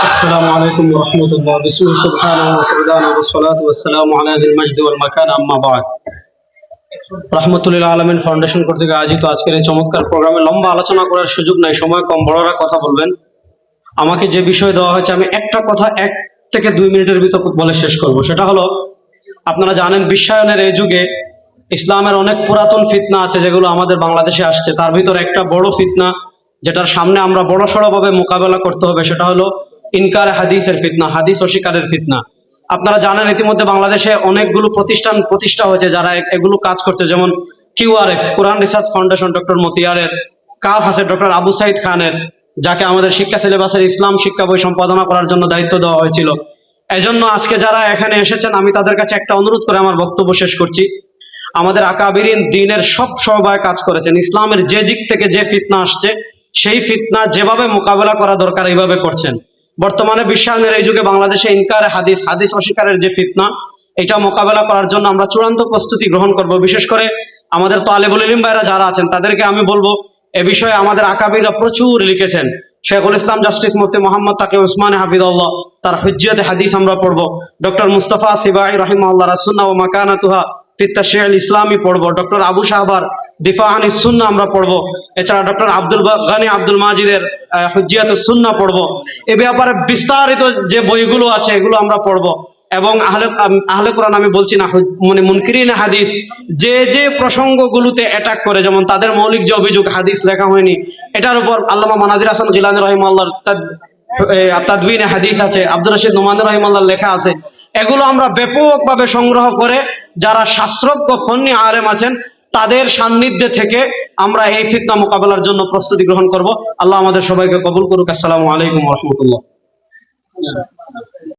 السلام عليكم ورحمة الله بسم الله سبحانه وتعالى والصلاة والسلام على ذي المجد والمكان أما بعد রাহমাতুল্লিল আলামিন ফাউন্ডেশন কর্তৃক আয়োজিত আজকের এই চমৎকার প্রোগ্রামে লম্বা আলোচনা করার সুযোগ নাই, সময় কম, বড়রা কথা বলবেন। আমাকে যে বিষয় দেওয়া হয়েছে আমি একটা কথা 1 থেকে 2 মিনিটের ভিতর বলে শেষ করব। সেটা হলো, আপনারা জানেন বিশ্বায়নের এই যুগে ইসলামের অনেক পুরাতন ফিতনা আছে যেগুলো আমাদের বাংলাদেশে আসছে। তার ভিতর একটা বড় ফিতনা যেটার সামনে আমরা বড়সড়ভাবে মোকাবেলা করতে হবে, সেটা হলো ইনকার হাদিসের ফিতনা, হাদিস অস্বীকারের ফিতনা। আপনারা জানেন ইতিমধ্যে বাংলাদেশে অনেকগুলো প্রতিষ্ঠান প্রতিষ্ঠা হয়েছে যারা এগুলো কাজ করছে, যেমন QRF কোরআন রিসার্চ ফাউন্ডেশন ডক্টর মতিয়ারের, কাফ আছে ডক্টর আবু সাইদ খানের, যাকে আমাদের শিক্ষা সিলেবাসের ইসলাম শিক্ষা বই সম্পাদনা করার জন্য দায়িত্ব দেওয়া হয়েছিল। এজন্য আজকে যারা এখানে এসেছেন আমি তাদের কাছে একটা অনুরোধ করে আমার বক্তব্য শেষ করছি। আমাদের আকাবিরিন দ্বীনের সব সবাই কাজ করেছেন, ইসলামের যে দিক থেকে যে ফিতনা আসছে সেই ফিতনা যেভাবে মোকাবেলা করা দরকার এইভাবে করছেন। বর্তমানে বিশ্বায়নের এই যুগে বাংলাদেশে ইনকার হাদিস, হাদিস অস্বীকারের যে ফিতনা, এটা মোকাবেলা করার জন্য আমরা চূড়ান্ত প্রস্তুতি গ্রহণ করব। বিশেষ করে আমাদের তালেবুল ইলম ভাইরা যারা আছেন তাদেরকে আমি বলবো, এ বিষয়ে আমাদের আকাবিরা প্রচুর লিখেছেন। শেখুল ইসলাম জাস্টিস মুফতি মোহাম্মদ তাকি উসমান হাফিজাল্লাহ, তার হুজ্জিয়াতে হাদিস আমরা পড়বো। ডক্টর মুস্তাফা সিবাই রাহিমাহুল্লাহ রাসুন্নাহ ওয়া মাকানাতুহা ফি তাশরিউল ইসলামি পড়বো। ডক্টর আবু শাহবার দিফা আনিস সুন্নাহ আমরা পড়বো। এছাড়া ডক্টর আব্দুল গানি আব্দুল মাজিদের হুজ্জিয়াতুস সুন্নাহ পড়বো। এ ব্যাপারে বিস্তারিত যে বইগুলো আছে এগুলো আমরা পড়বো। এবং আহলে কোরআন আমি বলছি না, মানে মুনকিরিন হাদিস যে যে প্রসঙ্গগুলোতে অ্যাটাক করে, যেমন তাদের মৌলিক যে অভিযোগ হাদিস লেখা হয়নি, এটার উপর আল্লামা মানাজির হাসান গিলানী রাহিমাহুল্লাহর তাদবিনে হাদিস আছে, আব্দুর রশিদ নোমানী রাহিমাহুল্লাহর লেখা আছে। এগুলো আমরা ব্যাপকভাবে সংগ্রহ করে যারা শাস্ত্রজ্ঞ ফন্নি আলেম আছেন তাদের সান্নিধ্যে থেকে আমরা এই ফিতনা মোকাবেলার জন্য প্রস্তুতি গ্রহণ করব। আল্লাহ আমাদের সবাইকে কবুল করুক। আসসালামু আলাইকুম ওয়া রাহমাতুল্লাহ।